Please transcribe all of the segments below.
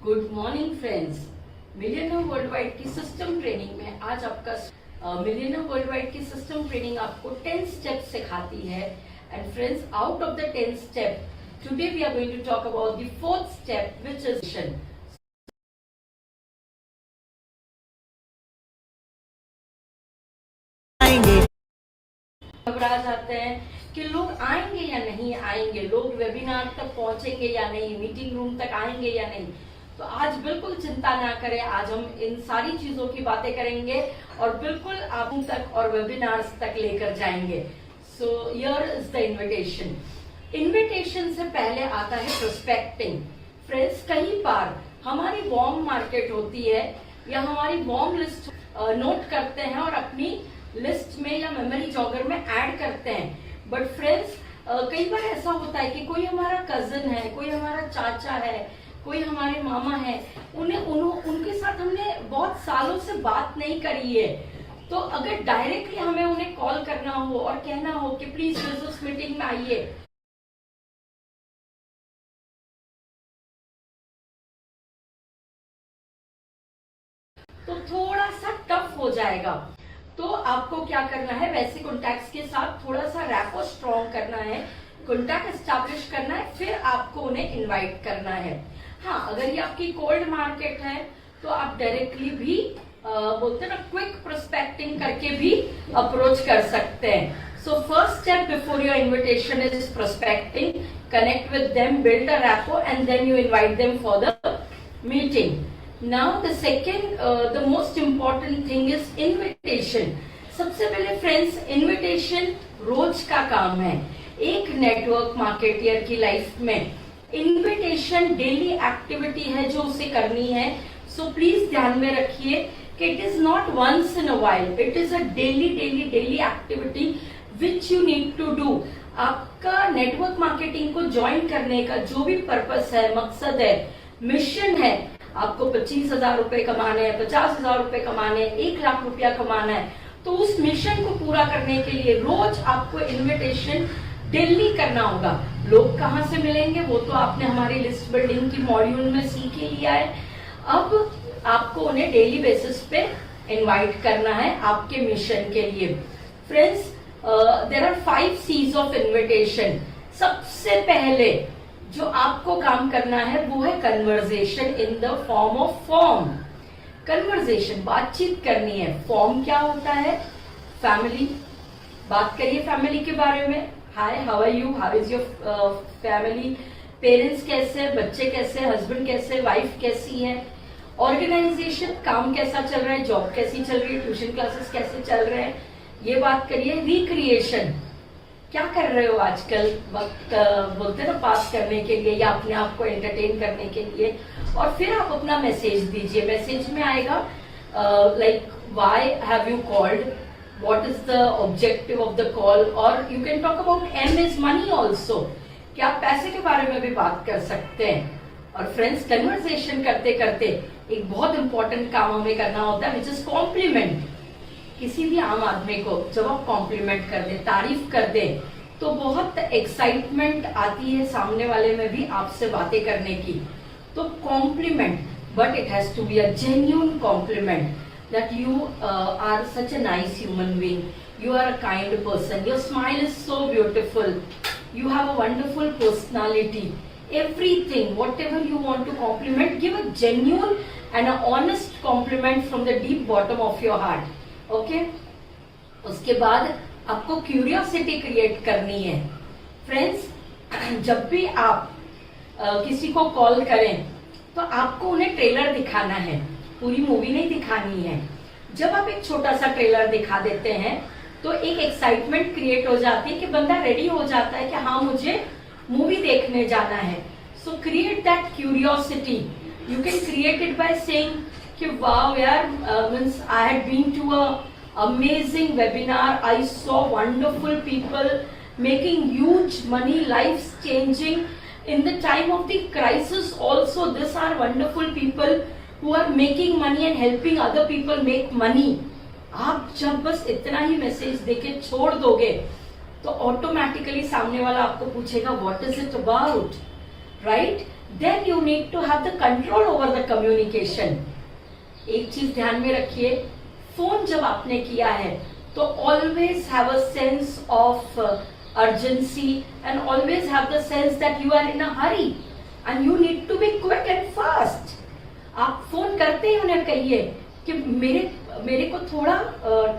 Good morning friends. Millionaire world wide की system training में आज आपका मिलियनर वर्ल्ड वाइड की सिस्टम ट्रेनिंग आपको 10 स्टेप सिखाती है। And friends, out of the 10 step today we are going to talk about the fourth step which is mission. घबरा जाते हैं कि लोग आएंगे या नहीं आएंगे, लोग वेबिनार तक पहुंचेंगे या नहीं, मीटिंग रूम तक आएंगे या नहीं। तो आज बिल्कुल चिंता ना करें, आज हम इन सारी चीजों की बातें करेंगे और बिल्कुल आप तक और वेबिनार्स तक लेकर जाएंगे। So here is the invitation. Invitation से पहले आता है प्रोस्पेक्टिंग। फ्रेंड्स, कई बार हमारी वार्म मार्केट होती है या हमारी वार्म लिस्ट नोट करते हैं और अपनी लिस्ट में या मेमोरी जॉगर में ऐड करते हैं। बट फ्रेंड्स, कई बार ऐसा होता है कि कोई हमारा कजन है, कोई हमारा चाचा है, कोई हमारे मामा है, उनके साथ हमने बहुत सालों से बात नहीं करी है। तो अगर डायरेक्टली हमें उन्हें कॉल करना हो और कहना हो कि प्लीज बिजनेस मीटिंग में आइए, तो थोड़ा सा टफ हो जाएगा। तो आपको क्या करना है, वैसे कॉन्टैक्ट्स के साथ थोड़ा सा रैपो स्ट्रॉन्ग करना है, कॉन्टैक्ट एस्टैब्लिश करना है, फिर आपको उन्हें इनवाइट करना है। हाँ, अगर ये आपकी कोल्ड मार्केट है तो आप डायरेक्टली भी बोलते हैं ना, क्विक प्रोस्पेक्टिंग करके भी अप्रोच कर सकते हैं। So first step before your invitation is prospecting, connect with them, build a rapport and then you invite them for the meeting. Now the second, the most important thing is invitation. सबसे पहले friends, invitation रोज का काम है। एक network marketeer की life में invitation daily activity है जो उसे करनी है। सो प्लीज ध्यान में रखिए कि it is not once in a while, it is a daily activity which you need to do. आपका नेटवर्क मार्केटिंग को ज्वाइन करने का जो भी पर्पस है, मकसद है, मिशन है, आपको 25,000 रुपए कमाने हैं, 50,000 रुपए कमाने हैं, 1 लाख रुपया कमाना है, तो उस मिशन को पूरा करने के लिए रोज आपको इन्विटेशन डेली करना होगा। लोग कहाँ से मिलेंगे वो तो आपने हमारी लिस्ट बिल्डिंग की मॉड्यूल में सीख ही लिया है। अब आपको उन्हें डेली बेसिस पे इनवाइट करना है आपके मिशन के लिए। Friends, there are 5 C's of invitation. सबसे पहले जो आपको काम करना है वो है conversation in the form of form. Conversation, बातचीत करनी है। फॉर्म क्या होता है? फैमिली, बात करिए फैमिली के बारे में। Hi, how are you, how is your family, parents कैसे हैं, बच्चे कैसे हैं, हस्बैंड कैसे, वाइफ कैसी है। ऑर्गेनाइजेशन, काम कैसा चल रहा है, जॉब कैसी चल रही है, ट्यूशन क्लासेस कैसे चल रहे हैं, ये बात करिए। रिक्रिएशन, क्या कर रहे हो आजकल, वक्त बोलते ना पास करने के लिए या अपने आप को एंटरटेन करने के लिए। और फिर आप अपना मैसेज दीजिए। मैसेज में आएगा like why have you called, what is the objective of the call, और you can talk about M is money also, कि आप पैसे के बारे में भी बात कर सकते हैं। और फ्रेंड्स, कन्वर्सेशन करते करते एक बहुत इंपॉर्टेंट काम हमें करना होता है, विच इज कॉम्प्लीमेंट। किसी भी आम आदमी को जब आप कॉम्प्लीमेंट कर दे, तारीफ कर दे, तो बहुत एक्साइटमेंट आती है सामने वाले में भी आपसे बातें करने की। तो compliment, but it has to be a genuine compliment, that you are such a nice human being, you are a kind person, your smile is so beautiful, you have a wonderful personality, everything, whatever you want to compliment, give a genuine and a honest compliment from the deep bottom of your heart. Okay उसके बाद आपको curiosity create करनी है। Friends, जब भी आप किसी को कॉल करें तो आपको उन्हें ट्रेलर दिखाना है, पूरी मूवी नहीं दिखानी है। जब आप एक छोटा सा ट्रेलर दिखा देते हैं तो एक एक्साइटमेंट क्रिएट हो जाती है कि बंदा रेडी हो जाता है कि हाँ, मुझे मूवी देखने जाना है। So create that curiosity. You can create it by saying कि वाओ यार, means I had been to a amazing webinar, I saw wonderful people making huge money, lives changing in the time of the crisis also. These are wonderful people who are making money and helping other people make money. आप जब बस इतना ही message देके छोड़ दोगे तो automatically सामने वाला आपको पूछेगा what is it about, right? then you need to have the control over the communication. एक चीज ध्यान में रखिए, फोन जब आपने किया है तो always have a sense of urgency and always have the sense that you are in a hurry and you need to be quick and fast. आप फोन करते ही उन्हें कहिए कि मेरे को थोड़ा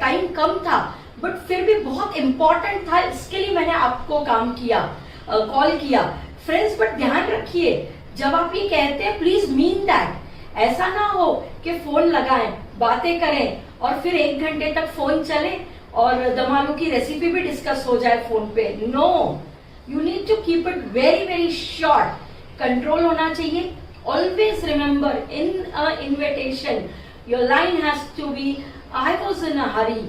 टाइम कम था बट फिर भी बहुत इंपॉर्टेंट था, इसके लिए मैंने आपको कॉल किया फ्रेंड्स. बट ध्यान रखिए जब आप ये कहते हैं प्लीज मीन दैट. ऐसा ना हो कि फोन लगाएं, बातें करें और फिर 1 घंटे तक फोन चले और दम आलू की रेसिपी भी डिस्कस हो जाए फोन पे. No, you need to keep it very very short. Control होना चाहिए. Always remember in a invitation your line has to be I was in a hurry,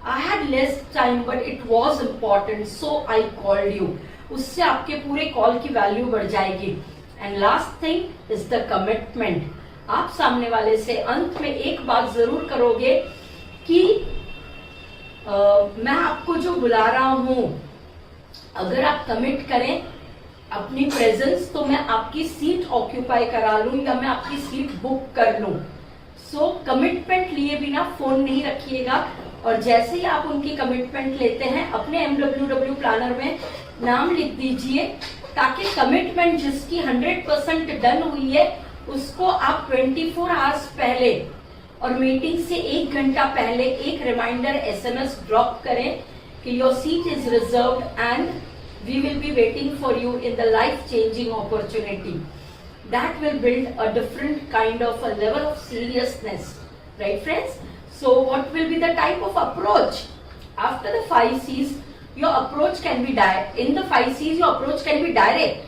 I had less time but it was important so I called you. उससे आपके पूरे call की value बढ़ जाएगी. And last thing is the commitment. आप सामने वाले से अंत में एक बात जरूर करोगे कि मैं आपको जो बुला रहा हूं, अगर आप कमिट करें अपनी प्रेजेंस तो मैं आपकी सीट ऑक्यूपाई करा लूं या मैं आपकी सीट बुक कर लूं. सो कमिटमेंट लिए बिना फोन नहीं रखिएगा. और जैसे ही आप उनकी कमिटमेंट लेते हैं अपने MWW प्लानर में नाम लिख दीजिए ताकि कमिटमेंट जिसकी 100% डन हुई है उसको आप 24 आवर्स पहले और मीटिंग से 1 घंटा पहले एक रिमाइंडर SMS ड्रॉप करें कि your seat is reserved and we will be waiting for you in the life changing opportunity. That will build a different kind of a level of seriousness, right friends? So what will be the type of approach? After the 5 C's, your approach can be direct. In the 5 C's, your approach can be direct.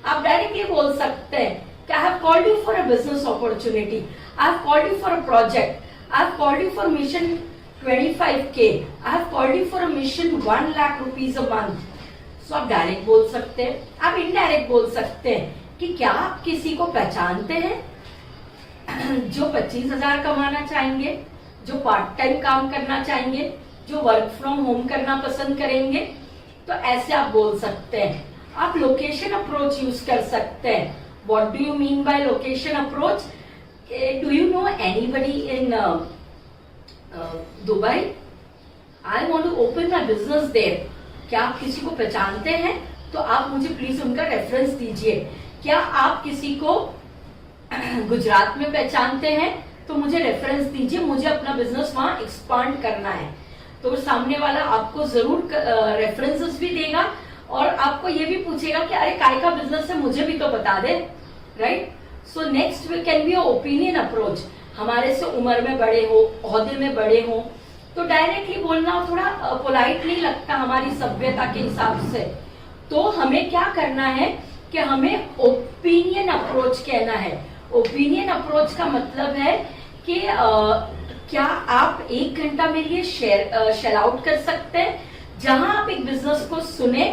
आप directly बोल सकते हैं कि I have called you for a business opportunity. I have called you for a project. I have called you for mission 25K. I have called you for a mission 1 lakh rupees a month. So आप direct बोल सकते हैं. आप indirect बोल सकते हैं कि क्या आप किसी को पहचानते हैं जो 25,000 कमाना चाहेंगे, जो पार्ट टाइम काम करना चाहेंगे, जो वर्क फ्रॉम होम करना पसंद करेंगे. तो ऐसे आप बोल सकते हैं. आप लोकेशन अप्रोच यूज कर सकते हैं. What do you mean by location approach? Do you know anybody in Dubai? I want to open my business there. क्या आप किसी को पहचानते हैं? तो आप मुझे प्लीज उनका रेफरेंस दीजिए. क्या आप किसी को गुजरात में पहचानते हैं? तो मुझे रेफरेंस दीजिए, मुझे अपना बिजनेस वहां एक्सपांड करना है. तो सामने वाला आपको जरूर रेफरेंसेस भी देगा और आपको ये भी पूछेगा कि अरे काय का बिजनेस है, मुझे भी तो बता दे, right? So next we can be a opinion approach. हमारे से उम्र में बड़े हो, ओहदे में बड़े हो, तो डायरेक्टली बोलना थोड़ा पोलाइट नहीं लगता हमारी सभ्यता के हिसाब से. तो हमें क्या करना है कि हमें ओपिनियन अप्रोच कहना है. ओपिनियन अप्रोच का मतलब है कि क्या आप 1 घंटा मेरे लिए शेयर आउट कर सकते हैं जहां आप एक बिजनेस को सुने.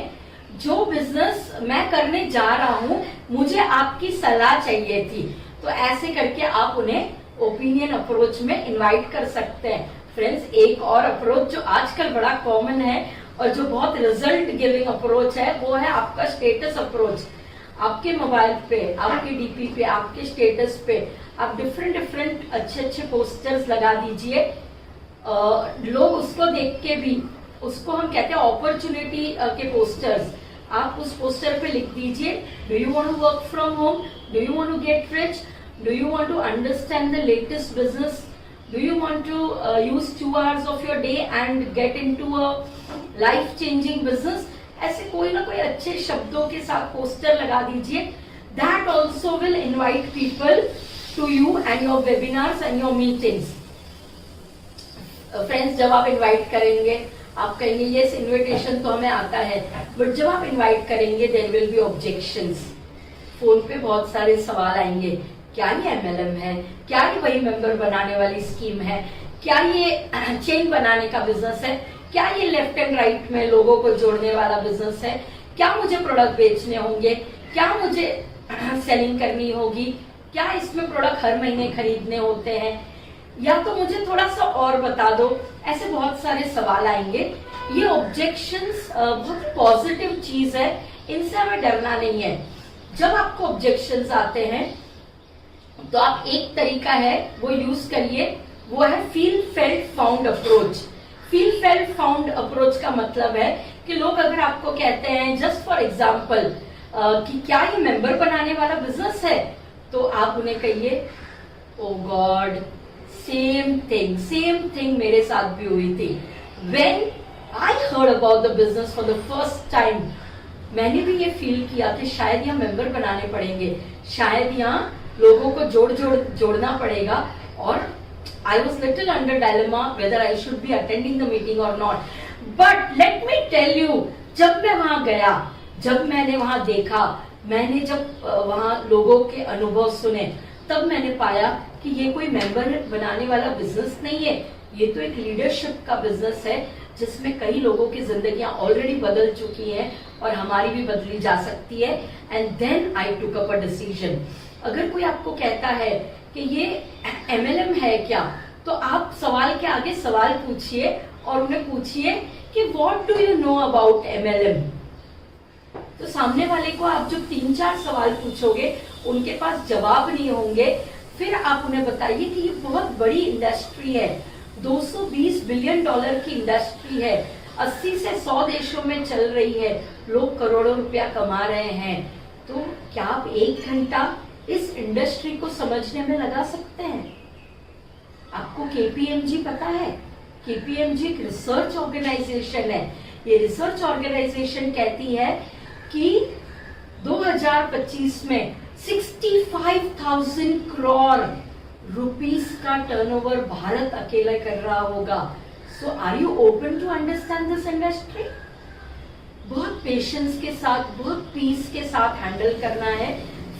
जो बिजनेस मैं करने जा रहा हूं मुझे आपकी सलाह चाहिए थी. तो ऐसे करके आप उन्हें ओपिनियन अप्रोच में इनवाइट कर सकते हैं. फ्रेंड्स, एक और अप्रोच जो आजकल बड़ा कॉमन है और जो बहुत रिजल्ट गिविंग अप्रोच है वो है आपका स्टेटस अप्रोच. आपके मोबाइल पे, आपके डीपी पे, आपके स्टेटस पे आप डिफरेंट अच्छे पोस्टर्स लगा दीजिए. लोग उसको देख के भी, उसको हम कहते हैं अपॉर्चुनिटी के पोस्टर्स. आप उस पोस्टर पे लिख दीजिए, do you want to work from home, do you want to get rich, do you want to understand the latest business, do you want to use 2 hours of your day and get into a life changing business. ऐसे कोई ना कोई अच्छे शब्दों के साथ poster लगा दीजिए. That also will invite people to you and your webinars and your meetings. Friends, जब आप इन्वाइट करेंगे आप कहेंगे यस इन्विटेशन तो हमें आता है, बट जब आप इन्वाइट करेंगे there will be objections. Phone पे बहुत सारे सवाल आएंगे. क्या ये MLM है? क्या ये वही मेंबर बनाने वाली स्कीम है? क्या ये चेन बनाने का बिजनेस है? क्या ये लेफ्ट एंड राइट में लोगों को जोड़ने वाला बिजनेस है? क्या मुझे प्रोडक्ट बेचने होंगे? क्या मुझे सेलिंग करनी होगी? क्या इसमें प्रोडक्ट हर महीने खरीदने होते हैं? या तो मुझे थोड़ा सा और बता दो. ऐसे बहुत सारे सवाल आएंगे. ये ऑब्जेक्शंस बहुत पॉजिटिव चीज है, इनसे हमें डरना नहीं है. जब आपको ऑब्जेक्शंस आते हैं तो आप एक तरीका है वो यूज करिए, वो है feel felt found approach. Feel felt found approach का मतलब है कि लोग अगर आपको कहते हैं जस्ट फॉर एग्जाम्पल कि क्या ये मेंबर बनाने वाला बिजनेस है, तो आप उन्हें कहिए ओ गॉड सेम थिंग मेरे साथ भी हुई थी। When I heard about the business for the first time, मैंने भी ये फील किया कि शायद यहाँ मेंबर बनाने पड़ेंगे, शायद यहाँ लोगों को जोड़ना पड़ेगा, और I was little under dilemma whether I should be attending the meeting or not. But let me tell you, जब मैं वहां गया, जब मैंने वहां देखा, मैंने जब वहां लोगों के अनुभव सुने, तब मैंने पाया कि ये कोई मेंबर बनाने वाला बिजनेस नहीं है, ये तो एक लीडरशिप का बिजनेस है जिसमें कई लोगों की जिंदगियां ऑलरेडी बदल चुकी हैं और हमारी भी बदली जा सकती है। And then I took up a decision. अगर कोई आपको कहता है कि ये MLM है क्या, तो आप सवाल के आगे सवाल पूछिए और उन्हें पूछिए कि what do you know about MLM। तो सामने वाले को आप जब 3-4 सवाल पूछोगे, उनके पास जवाब नहीं होंगे, फिर आप उन्हें बताइए कि ये बहुत बड़ी इंडस्ट्री है, 220 बिलियन डॉलर की इंडस्ट्री है, 80 से 100 देशों में चल रही है, लोग करोड़ों रुपया कमा रहे हैं। तो क्या आप 1 घंटा इस इंडस्ट्री को समझने में लगा सकते हैं? आपको KPMG पता है? KPMG एक रिसर्च ऑर्गेनाइजेशन है। ये रिसर्च ऑर्गेनाइजेशन कहती है कि 2025 में 65,000 करोड़ रुपीस का टर्नओवर भारत अकेला कर रहा होगा। So are you open to understand this industry? बहुत पेशेंस के साथ, बहुत पीस के साथ हैंडल करना है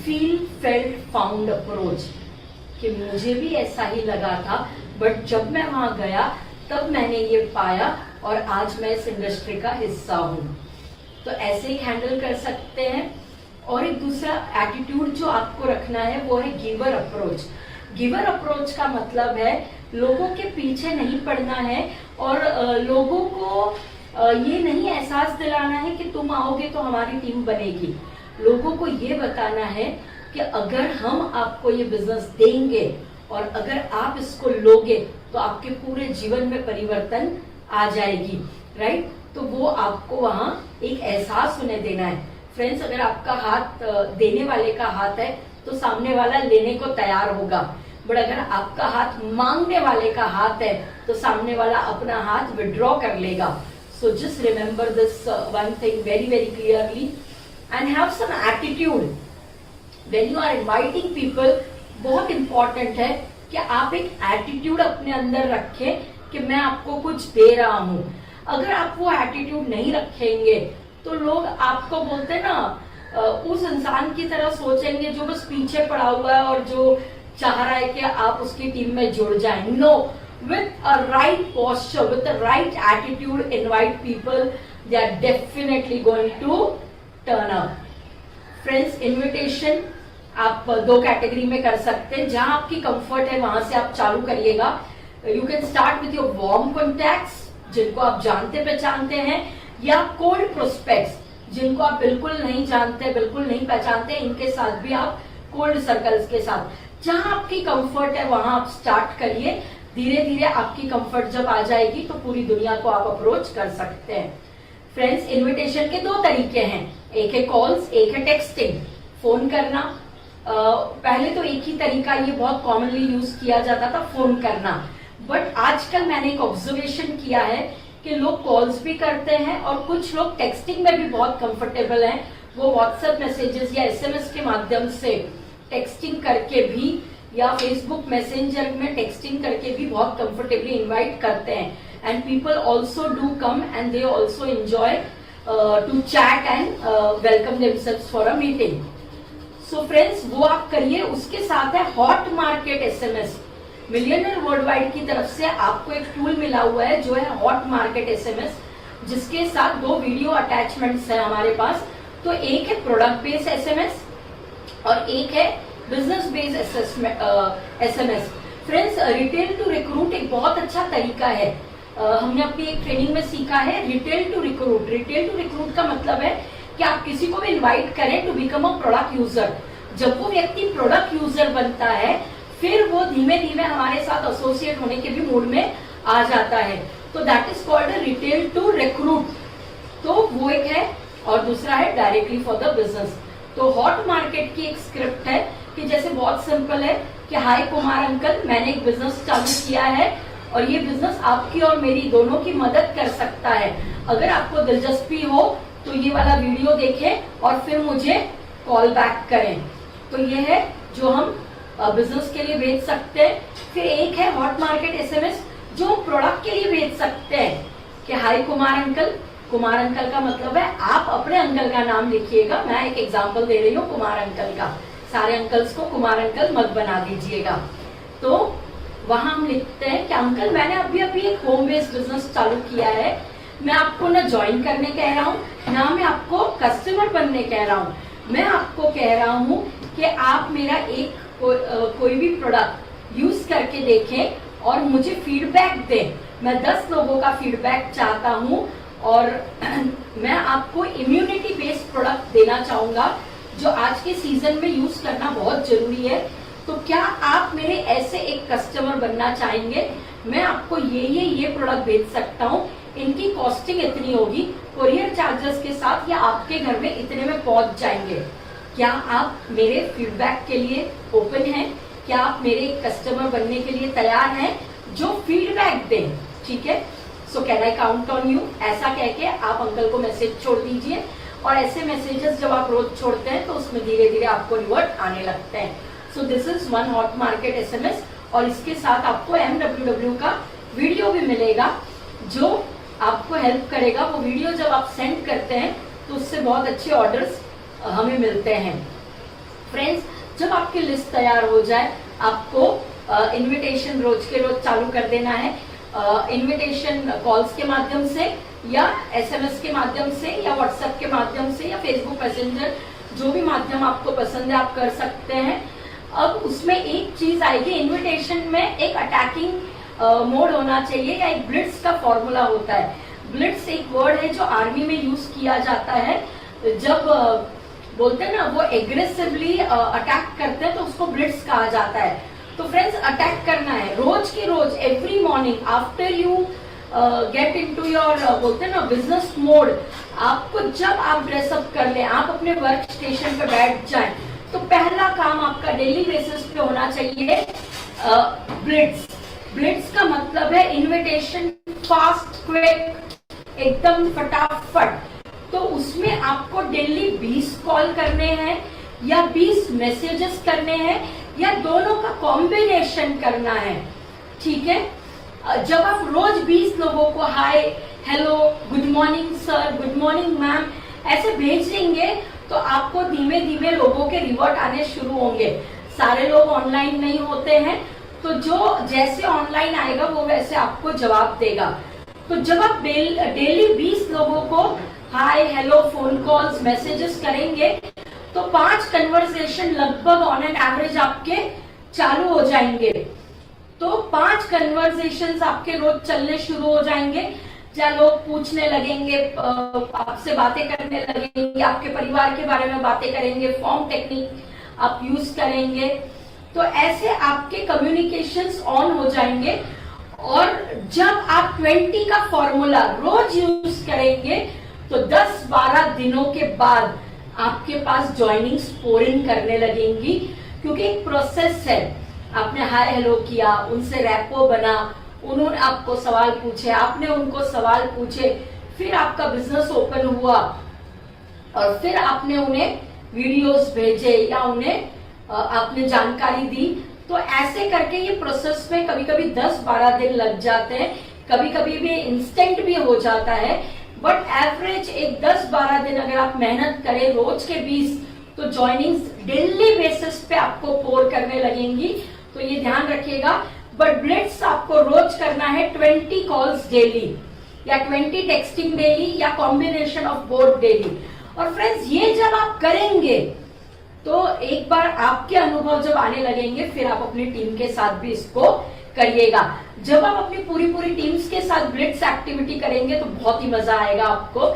फील फेल्ट फाउंड अप्रोच। कि मुझे भी ऐसा ही लगा था, बट जब मैं वहां गया तब मैंने ये पाया और आज मैं इस इंडस्ट्री का हिस्सा हूं। तो ऐसे ही हैंडल कर सकते हैं। और एक दूसरा एटीट्यूड जो आपको रखना है वो है गिवर अप्रोच। गिवर अप्रोच का मतलब है लोगों के पीछे नहीं पड़ना है और लोगों को ये नहीं एहसास दिलाना है कि तुम आओगे तो हमारी टीम बनेगी। लोगों को ये बताना है कि अगर हम आपको ये बिजनेस देंगे और अगर आप इसको लोगे तो आपके पूरे जीवन में परिवर्तन आ जाएगी, राइट? तो वो आपको वहां एक एहसास उन्हें देना है। फ्रेंड्स, अगर आपका हाथ देने वाले का हाथ है तो सामने वाला लेने को तैयार होगा, बट अगर आपका हाथ मांगने वाले का हाथ है तो सामने वाला अपना हाथ विड्रॉ कर लेगा। So just remember this one thing very very clearly and have some attitude when you are inviting people। बहुत important है कि आप एक एटीट्यूड अपने अंदर रखें कि मैं आपको कुछ दे रहा हूं। अगर आप वो एटीट्यूड नहीं रखेंगे तो लोग आपको बोलते ना उस इंसान की तरह सोचेंगे जो बस पीछे पड़ा हुआ है और जो चाह रहा है कि आप उसकी टीम में जुड़ जाएं। No, with a right posture, with the right attitude, invite people, they are definitely going to turn up. Friends, invitation आप 2 कैटेगरी में कर सकते हैं। जहां आपकी कंफर्ट है वहां से आप चालू करिएगा। You can start with your warm contacts जिनको आप जानते पहचानते हैं, या कोल्ड प्रोस्पेक्ट्स जिनको आप बिल्कुल नहीं जानते, बिल्कुल नहीं पहचानते, इनके साथ भी आप कोल्ड सर्कल्स के साथ। जहां आपकी कंफर्ट है वहां आप स्टार्ट करिए। धीरे धीरे आपकी कंफर्ट जब आ जाएगी तो पूरी दुनिया को आप अप्रोच कर सकते हैं। फ्रेंड्स, इनविटेशन के 2 तरीके हैं, एक है कॉल्स, एक है टेक्सटिंग, फोन करना। पहले तो एक ही तरीका ये बहुत कॉमनली यूज किया जाता था, फोन करना, बट आजकल मैंने एक ऑब्जर्वेशन किया है कि लोग कॉल्स भी करते हैं और कुछ लोग टेक्सटिंग में भी बहुत कंफर्टेबल हैं। वो व्हाट्सएप मैसेजेस या SMS के माध्यम से टेक्सटिंग करके भी या फेसबुक मैसेंजर में टेक्सटिंग करके भी बहुत कंफर्टेबली इनवाइट करते हैं। And people also do come and they also enjoy to chat and welcome themselves for a meeting. So friends, वो आप करिए। उसके साथ है hot market SMS। Millionaire world wide की तरफ से आपको एक टूल मिला हुआ है जो है हॉट मार्केट SMS, जिसके साथ 2 वीडियो अटैचमेंट्स है हमारे पास। तो एक है प्रोडक्ट बेस्ड SMS और एक है business based SMS। Friends, retail to recruit एक बहुत अच्छा तरीका है। हमने अपनी एक ट्रेनिंग में सीखा है retail to recruit. Retail to recruit का मतलब है कि आप आप किसी को भी इनवाइट करें to become a product user, जब वो व्यक्ति प्रोडक्ट यूजर बनता है फिर वो धीमे धीमे हमारे साथ एसोसिएट होने के भी मूड में आ जाता है। तो that is called retail to recruit, तो वो एक है। और दूसरा है डायरेक्टली फॉर द बिजनेस। तो हॉट मार्केट की एक स्क्रिप्ट है कि जैसे बहुत सिंपल है कि हाय कुमार अंकल, मैंने एक बिजनेस चालू किया है और ये बिजनेस आपकी और मेरी दोनों की मदद कर सकता है। अगर आपको दिलचस्पी हो तो ये वाला वीडियो देखें और फिर मुझे कॉल बैक करें। तो ये है जो हम बिजनेस के लिए भेज सकते हैं। फिर एक है हॉट मार्केट एसएमएस जो हम प्रोडक्ट के लिए भेज सकते हैं कि हाय कुमार अंकल। कुमार अंकल का मतलब है आप अपने अंकल का नाम लिखिएगा, मैं एक एग्जांपल दे रही हूँ कुमार अंकल का, सारे अंकल्स को कुमार अंकल मत बना दीजिएगा। तो वहां हम लिखते हैं कि अंकल मैंने अभी अभी एक होम बेस्ड बिजनेस चालू किया है, मैं आपको न ज्वाइन करने कह रहा हूँ ना मैं आपको कस्टमर बनने कह रहा हूँ, मैं आपको कह रहा हूँ कि आप मेरा एक कोई भी प्रोडक्ट यूज करके देखें और मुझे फीडबैक दें। मैं 10 लोगों का फीडबैक चाहता हूँ और मैं आपको इम्यूनिटी बेस्ड प्रोडक्ट देना चाहूंगा जो आज के सीजन में यूज करना बहुत जरूरी है। तो क्या आप मेरे ऐसे एक कस्टमर बनना चाहेंगे? मैं आपको ये प्रोडक्ट भेज सकता हूँ, इनकी कॉस्टिंग इतनी होगी, कोरियर चार्जेस के साथ या आपके घर में इतने में पहुंच जाएंगे। क्या आप मेरे फीडबैक के लिए ओपन हैं? क्या आप मेरे कस्टमर बनने के लिए तैयार हैं जो फीडबैक दें? ठीक है, so can I count on you, ऐसा कह के आप अंकल को मैसेज छोड़ दीजिए। और ऐसे मैसेजेस जब आप रोज छोड़ते हैं तो उसमें धीरे धीरे आपको रिवर्ट आने लगते हैं। So this is one hot market SMS और इसके साथ आपको MWW का वीडियो भी मिलेगा जो आपको हेल्प करेगा। वो वीडियो जब आप सेंड करते हैं तो उससे बहुत अच्छे ऑर्डर्स हमें मिलते हैं। फ्रेंड्स, जब आपकी लिस्ट तैयार हो जाए आपको इनविटेशन रोज के रोज चालू कर देना है। इनविटेशन कॉल्स के माध्यम से या SMS के माध्यम से या व्हाट्सएप के माध्यम से या फेसबुक मैसेंजर, जो भी माध्यम आपको पसंद है आप कर सकते हैं। अब उसमें एक चीज आएगी, इनविटेशन में एक अटैकिंग मोड होना चाहिए या एक ब्लिट्स का फॉर्मूला होता है। ब्लिट्स एक वर्ड है जो आर्मी में यूज किया जाता है, जब बोलते हैं ना वो एग्रेसिवली अटैक करते हैं तो उसको ब्लिट्स कहा जाता है। तो फ्रेंड्स, अटैक करना है रोज की रोज, every morning after you get into your बोलते हैं ना बिजनेस मोड। आपको जब आप ड्रेसअप कर लें, आप अपने वर्क स्टेशन पे बैठ जाएं, तो पहला काम आपका डेली बेसिस पे होना चाहिए ब्लिट्स। ब्लिट्स का मतलब है इनविटेशन, फास्ट, क्विक, एकदम फटाफट। तो उसमें आपको डेली 20 कॉल करने हैं या 20 मैसेजेस करने हैं या दोनों का कॉम्बिनेशन करना है। ठीक है, जब आप रोज 20 लोगों को hi, hello, good morning sir, good morning ma'am ऐसे भेज देंगे तो आपको धीमे धीमे लोगों के रिवर्ट आने शुरू होंगे। सारे लोग ऑनलाइन नहीं होते हैं, तो जो जैसे ऑनलाइन आएगा वो वैसे आपको जवाब देगा। तो जब आप डेली 20 लोगों को hi, hello, phone calls, messages करेंगे तो 5 कन्वर्सेशन लगभग ऑन एन एवरेज आपके चालू हो जाएंगे। तो 5 कन्वर्सेशंस आपके रोज चलने शुरू हो जाएंगे, जहाँ लोग पूछने लगेंगे, आपसे बातें करने लगेंगे, आपके परिवार के बारे में बातें करेंगे, फॉर्म टेक्निक आप यूज करेंगे। तो ऐसे आपके कम्युनिकेशंस ऑन हो जाएंगे। और जब आप 20 का फॉर्मूला रोज यूज करेंगे तो 10-12 दिनों के बाद आपके पास ज्वाइनिंग्स पोरिंग करने लगेंगी, क्योंकि एक प्रोसेस है। आपने हाय हेलो किया, उनसे रैपो बना, उन्होंने आपको सवाल पूछे, आपने उनको सवाल पूछे, फिर आपका बिजनेस ओपन हुआ और फिर आपने उन्हें वीडियोस भेजे या उन्हें आपने जानकारी दी। तो ऐसे करके ये प्रोसेस में कभी कभी 10-12 दिन लग जाते हैं, कभी कभी भी इंस्टेंट भी हो जाता है, बट एवरेज एक 10-12 दिन अगर आप मेहनत करें रोज के 20, तो ज्वाइनिंग्स डेली बेसिस पे आपको पोर करने लगेंगी। तो ये ध्यान रखिएगा। बट ब्लिट्स आपको रोज करना है 20 कॉल्स डेली या 20 टेक्सटिंग डेली या कॉम्बिनेशन ऑफ बोथ डेली। और फ्रेंड्स, ये जब आप करेंगे तो एक बार आपके अनुभव जब आने लगेंगे फिर आप अपनी टीम के साथ भी इसको करिएगा। जब आप अपनी पूरी टीम्स के साथ ब्लिट्स एक्टिविटी करेंगे तो बहुत ही मजा आएगा आपको।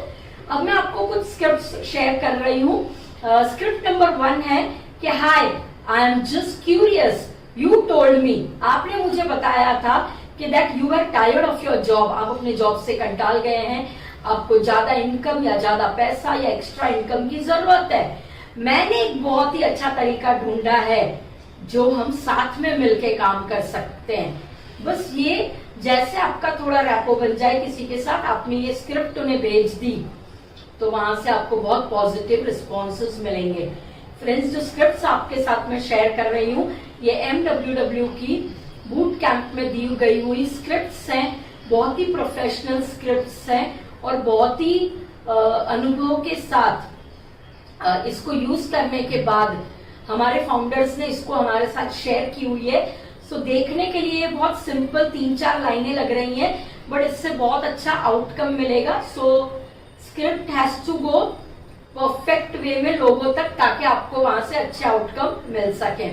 अब मैं आपको कुछ स्क्रिप्ट शेयर कर रही हूँ। स्क्रिप्ट नंबर 1 है कि hi, I am just curious, you told me, आपने मुझे बताया था कि that you are tired of your job, आप अपने जॉब से कंटाल गए हैं, आपको ज्यादा इनकम या ज्यादा पैसा या एक्स्ट्रा इनकम की जरूरत है। मैंने एक बहुत ही अच्छा तरीका ढूंढा है जो हम साथ में मिलके काम कर सकते हैं। बस ये जैसे आपका थोड़ा रैपो बन जाए किसी के साथ, आपने ये स्क्रिप्ट उन्हें भेज दी तो वहां से आपको बहुत पॉजिटिव रिस्पॉन्सेज मिलेंगे। फ्रेंड्स, जो स्क्रिप्ट्स आपके साथ में शेयर कर रही हूँ ये MWW की बूट कैंप में दी गई हुई स्क्रिप्ट्स हैं, बहुत ही प्रोफेशनल स्क्रिप्ट्स हैं और बहुत ही अनुभव के साथ इसको यूज करने के बाद हमारे फाउंडर्स ने इसको हमारे साथ शेयर की हुई है। सो देखने के लिए बहुत सिंपल 3-4 लाइनें लग रही हैं, बट इससे बहुत अच्छा आउटकम मिलेगा। So script has to go perfect way में लोगों तक, ताकि आपको वहां से अच्छे आउटकम मिल सके।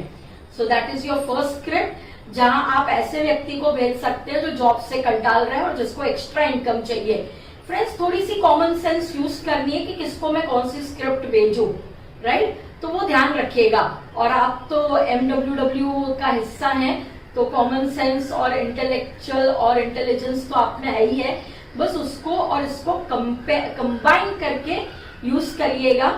So that is your first script, जहां आप ऐसे व्यक्ति को भेज सकते हैं जो जॉब से कंटाल रहे हैं और जिसको एक्स्ट्रा इनकम चाहिए। फ्रेंड्स, थोड़ी सी कॉमन सेंस यूज करनी है कि किसको मैं कौन सी स्क्रिप्ट भेजूं, राइट? तो वो ध्यान रखिएगा। और आप तो MWW का हिस्सा हैं, तो कॉमन सेंस और इंटेलेक्चुअल और इंटेलिजेंस तो आप में है ही है, बस उसको और इसको कंबाइन करके यूज करिएगा।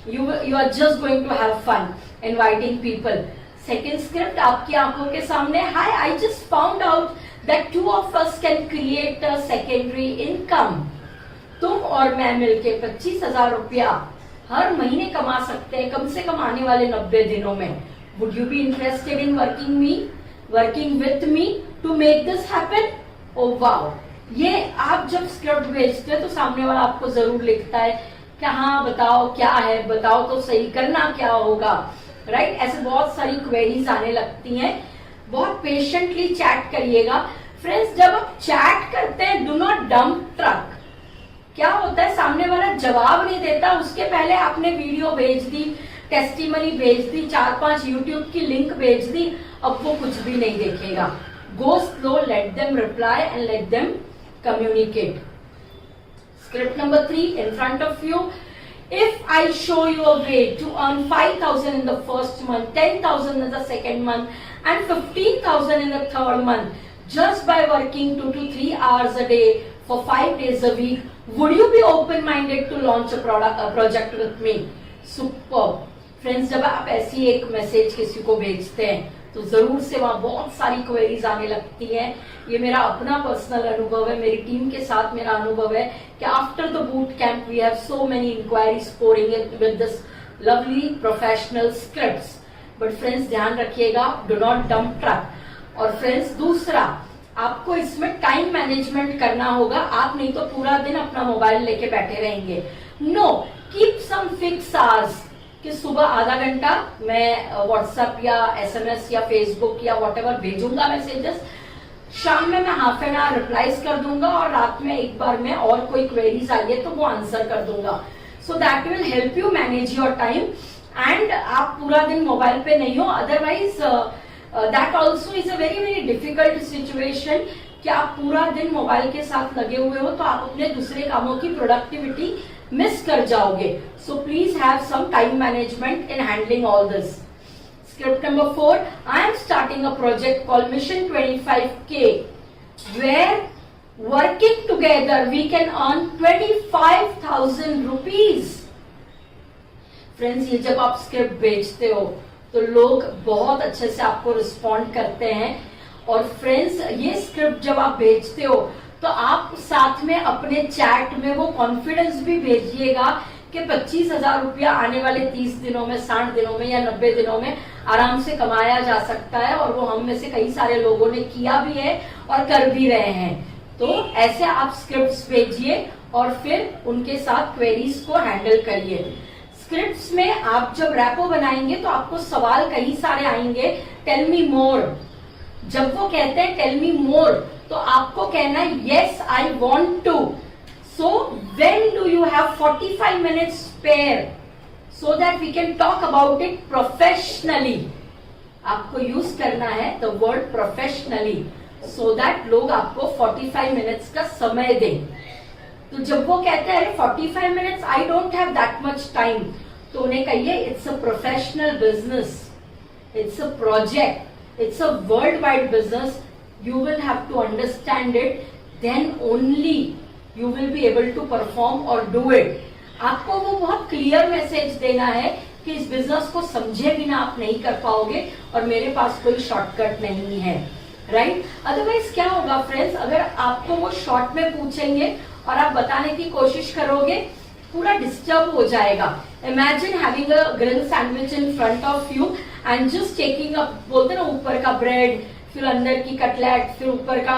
You are just going to have fun inviting people. Second script आपकी आंखों के सामने, hi, I just found out that 2 of us can create a secondary income. तुम और मैं मिलके 25,000 रुपया हर महीने कमा सकते हैं, कम से कम आने वाले 90 दिनों में। Would you be interested in working with me to make this happen? Oh wow! ये आप जब स्क्रिप्ट भेजते हैं तो सामने वाला आपको जरूर लिखता है कि हाँ बताओ क्या है, बताओ तो सही, करना क्या होगा, राइट? ऐसे बहुत सारी क्वेरीज आने लगती हैं। बहुत पेशेंटली चैट करिएगा। फ्रेंड्स, जब आप चैट करते हैं, डू नॉट डंप ट्रक। क्या होता है, सामने वाला जवाब नहीं देता, उसके पहले आपने वीडियो भेज दी, टेस्टिमनी भेज दी, 4-5 यूट्यूब की लिंक भेज दी, अब वो कुछ भी नहीं देखेगा। Go slow, let them reply and let them communicate. Script number 3 in front of you. If I show you a way to earn 5,000 in the first month, 10,000 in the second month, and 15,000 in the third month, just by working 2 to 3 hours a day for 5 days a week, would you be open-minded to launch a project with me? Superb. Friends, जब आप ऐसी एक message किसी को भेजते हैं तो जरूर से वहां बहुत सारी क्वेरीज आने लगती हैं। ये मेरा अपना पर्सनल अनुभव है, मेरी टीम के साथ मेरा अनुभव है कि after the boot camp we have so many inquiries pouring in with this lovely professional scripts. But friends, ध्यान रखिएगा, डू नॉट डंप ट्रक। और फ्रेंड्स, दूसरा, आपको इसमें टाइम मैनेजमेंट करना होगा। आप नहीं तो पूरा दिन अपना मोबाइल लेके बैठे रहेंगे। No, keep some fix hours कि सुबह आधा घंटा मैं व्हाट्सएप या SMS या फेसबुक या व्हाटएवर भेजूंगा मैसेजेस, शाम में मैं हाफ एन आवर रिप्लाईज कर दूंगा और रात में एक बार में और कोई क्वेरीज आई है तो वो आंसर कर दूंगा। So that will help you manage your time and आप पूरा दिन मोबाइल पे नहीं हो। Otherwise that also is a very very difficult situation कि आप पूरा दिन मोबाइल के साथ लगे हुए हो तो आप अपने दूसरे कामों की प्रोडक्टिविटी मिस कर जाओगे। So please have some time management in handling all this. Script number 4, I am starting a project called Mission 25K, where working together we can earn 25,000 rupees. Friends, ये जब आप स्क्रिप्ट भेजते हो तो लोग बहुत अच्छे से आपको रिस्पॉन्ड करते हैं। और फ्रेंड्स, ये स्क्रिप्ट जब आप भेजते हो तो आप साथ में अपने चैट में वो कॉन्फिडेंस भी भेजिएगा कि 25,000 रुपया आने वाले 30 दिनों में, 60 दिनों में या 90 दिनों में आराम से कमाया जा सकता है। और वो हम में से कई सारे लोगों ने किया भी है और कर भी रहे हैं। तो ऐसे आप स्क्रिप्ट्स भेजिए और फिर उनके साथ क्वेरीज को हैंडल करिए। स्क्रिप्ट्स में आप जब रैपो बनाएंगे तो आपको सवाल कई सारे आएंगे, टेल मी मोर। जब वो कहते हैं टेल मी मोर तो आपको कहना है yes I want to. So when do you have 45 minutes spare so that we can talk about it professionally? आपको यूज करना है the word professionally so that लोग आपको 45 minutes का समय दें। तो जब वो कहते हैं अरे 45 minutes I don't have that much time, तो उन्हें कहिए it's a professional business, it's a project, it's a worldwide business, you will have to understand it, then only you will be able to perform or do it. आपको वो बहुत clear message देना है कि इस बिजनेस को समझे बिना आप नहीं कर पाओगे और मेरे पास कोई शॉर्टकट नहीं है, राइट? अदरवाइज क्या होगा फ्रेंड्स, अगर आपको वो शॉर्ट में पूछेंगे और आप बताने की कोशिश करोगे, पूरा डिस्टर्ब हो जाएगा. Imagine having a grill sandwich in front of you and just taking up, बोलते ना ऊपर का ब्रेड, फिर अंदर की कटलेट, फिर ऊपर का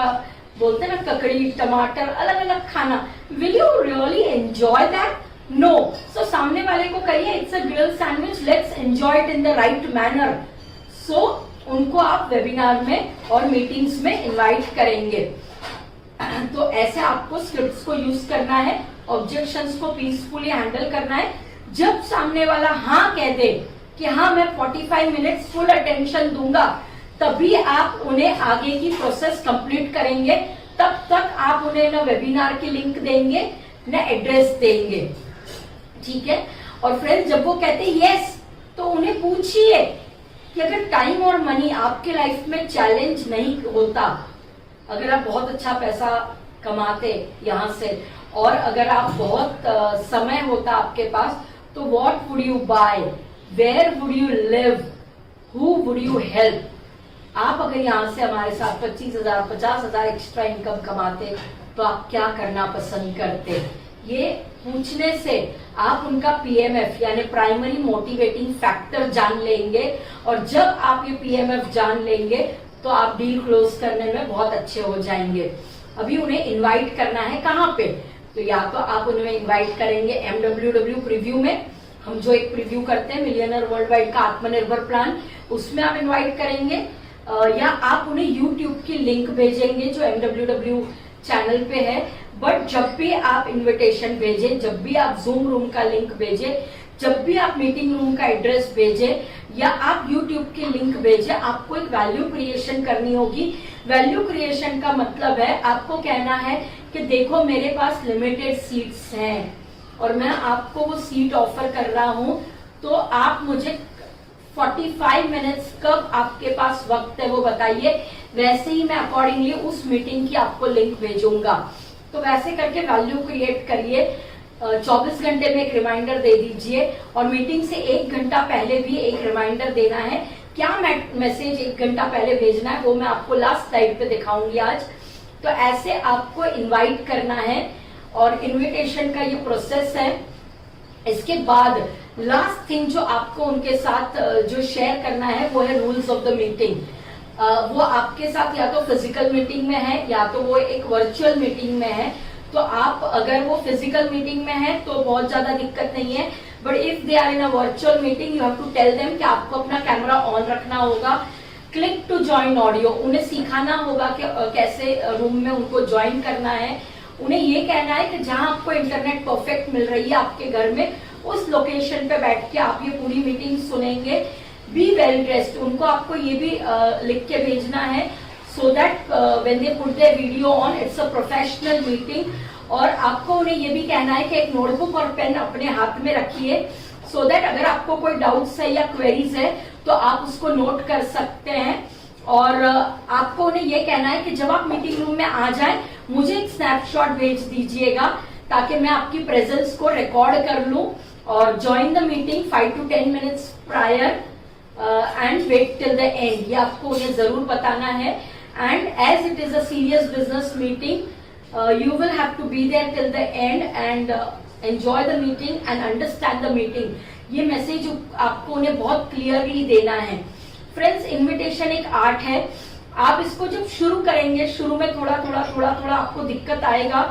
बोलते ना ककड़ी, टमाटर, अलग अलग खाना. Will you really enjoy that? No. So सामने वाले को कहिए it's a grill sandwich, let's enjoy it in the right manner. So उनको आप वेबिनार में और मीटिंग्स में इनवाइट करेंगे. तो ऐसे आपको स्क्रिप्ट्स को यूज करना है, ऑब्जेक्शंस को पीसफुली हैंडल करना है. जब सामने वाला हाँ कह दे कि हाँ मैं 45 मिनट्स फुल अटेंशन दूंगा, तभी आप उन्हें आगे की प्रोसेस कंप्लीट करेंगे. तब तक आप उन्हें न वेबिनार की लिंक देंगे न एड्रेस देंगे, ठीक है? और फ्रेंड्स जब वो कहते यस, तो उन्हें पूछिए कि अगर टाइम और मनी आपके लाइफ में चैलेंज नहीं होता, अगर आप बहुत अच्छा पैसा कमाते यहाँ से और अगर आप बहुत समय होता आपके पास, तो what would you buy, where would you live, who would you help? आप अगर यहाँ से हमारे साथ 25,000 50,000 एक्स्ट्रा इनकम कमाते, तो आप क्या करना पसंद करते? ये पूछने से आप उनका पीएमएफ यानी प्राइमरी मोटिवेटिंग फैक्टर जान लेंगे. और जब आप ये पीएमएफ जान लेंगे तो आप डील क्लोज करने में बहुत अच्छे हो जाएंगे. अभी उन्हें इनवाइट करना है कहाँ पे? तो या तो आप उन्हें इनवाइट करेंगे MWW प्रीव्यू में, हम जो एक प्रीव्यू करते हैं मिलियनर वर्ल्ड वाइड का आत्मनिर्भर प्लान, उसमें आप इनवाइट करेंगे. या आप उन्हें YouTube की लिंक भेजेंगे जो MWW चैनल पे है. बट जब भी आप इनविटेशन भेजें, जब भी आप जूम रूम का लिंक भेजें, जब भी आप मीटिंग रूम का एड्रेस भेजें या आप YouTube की लिंक भेजें, आपको एक वैल्यू क्रिएशन करनी होगी. वैल्यू क्रिएशन का मतलब है आपको कहना है कि देखो मेरे पास लिमिटेड सीट्स हैं और मैं आपको वो सीट ऑफर कर रहा हूं, तो आप मुझे 45 मिनट्स कब आपके पास वक्त है वो बताइए, वैसे ही मैं अकॉर्डिंगली उस मीटिंग की आपको लिंक भेजूंगा. तो वैसे करके वैल्यू क्रिएट करिए. 24 घंटे में एक रिमाइंडर दे दीजिए और मीटिंग से 1 घंटा पहले भी एक रिमाइंडर देना है. क्या मैसेज 1 घंटा पहले भेजना है वो मैं आपको लास्ट स्लाइड पे दिखाऊंगी आज. तो ऐसे आपको इनवाइट करना है और इनविटेशन का ये प्रोसेस है. इसके बाद लास्ट थिंग जो आपको उनके साथ जो शेयर करना है वो है रूल्स ऑफ द मीटिंग. वो आपके साथ या तो फिजिकल मीटिंग में है या तो वो एक वर्चुअल मीटिंग में है. तो आप अगर वो फिजिकल मीटिंग में है तो बहुत ज्यादा दिक्कत नहीं है. But if they are in a virtual meeting you have to tell them कि आपको अपना कैमरा ऑन रखना होगा. क्लिक टू ज्वाइन ऑडियो, उन्हें सिखाना होगा कि कैसे रूम में उनको ज्वाइन करना है. उन्हें ये कहना है कि जहां आपको इंटरनेट परफेक्ट मिल रही है आपके घर में, उस लोकेशन पे बैठ के आप ये पूरी मीटिंग सुनेंगे. बी वेल ड्रेस्ड, उनको आपको ये भी लिख के भेजना है so that when they put their video on it's a professional meeting. और आपको उन्हें ये भी कहना है कि एक नोटबुक और पेन अपने हाथ में रखिए so that अगर आपको कोई डाउट्स है या क्वेरीज है तो आप उसको नोट कर सकते हैं. और आपको उन्हें ये कहना है कि जब आप मीटिंग रूम में आ जाएं मुझे एक स्नैपशॉट भेज दीजिएगा ताकि मैं आपकी प्रेजेंस को रिकॉर्ड कर लूं. और join the meeting 5 to 10 minutes prior and wait till the end, ये आपको उन्हें जरूर बताना है. And as it is a serious business meeting, you will have to be there till the end and enjoy the meeting and understand the meeting. ये message आपको उन्हें बहुत क्लियरली देना है. फ्रेंड्स, इनविटेशन एक आर्ट है. आप इसको जब शुरू करेंगे, शुरू में थोड़ा थोड़ा आपको दिक्कत आएगा,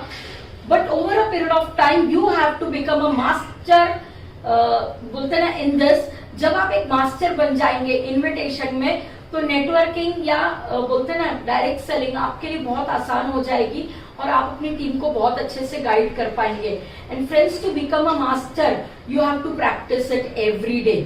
but over a period of time you have to become a master. बोलते ना इन दिस, जब आप एक मास्टर बन जाएंगे इनविटेशन में तो नेटवर्किंग या बोलते ना डायरेक्ट सेलिंग आपके लिए बहुत आसान हो जाएगी और आप अपनी टीम को बहुत अच्छे से गाइड कर पाएंगे. And friends, to become a master you have to practice it every day.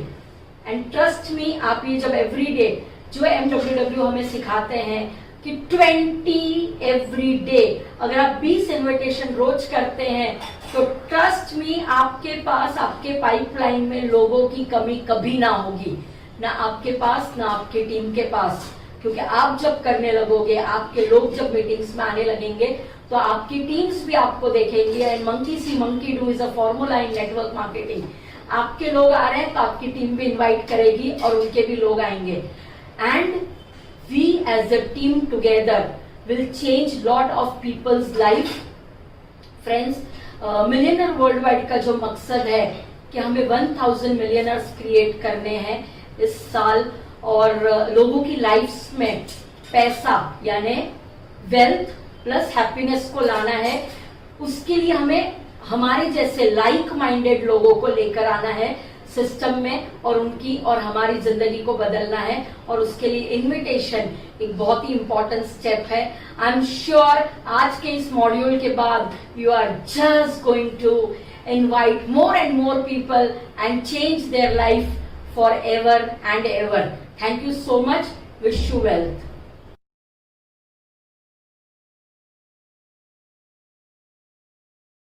And trust me, आप ये जब एवरी डे जो MWW हमें सिखाते हैं कि 20 एवरी डे, अगर आप 20 इन्विटेशन रोज करते हैं तो ट्रस्ट मी आपके पास, आपके पाइपलाइन में लोगों की कमी कभी ना होगी, ना आपके पास ना आपके टीम के पास। क्योंकि आप जब करने लगोगे, आपके लोग जब मीटिंग्स में आने लगेंगे तो आपकी टीम्स भी आपको देखेंगी। And monkey C monkey do is a formula in network marketing. आपके लोग आ रहे हैं तो आपकी टीम भी इनवाइट करेगी और उनके भी लोग आएंगे। And we as a team together will change lot of peoples life. Friends, millionaire world wide का जो मकसद है कि हमें 1000 मिलियनर्स क्रिएट करने हैं इस साल, और लोगों की लाइफ्स में पैसा यानी वेल्थ प्लस हैप्पीनेस को लाना है। उसके लिए हमें हमारे जैसे लाइक माइंडेड लोगों को लेकर आना है सिस्टम में, और उनकी और हमारी जिंदगी को बदलना है। और उसके लिए इनविटेशन एक बहुत ही इंपॉर्टेंट स्टेप है। आई एम श्योर आज के इस मॉड्यूल के बाद you are just going to invite more and more people and change their life forever and ever. Thank you so much. Wish you wealth.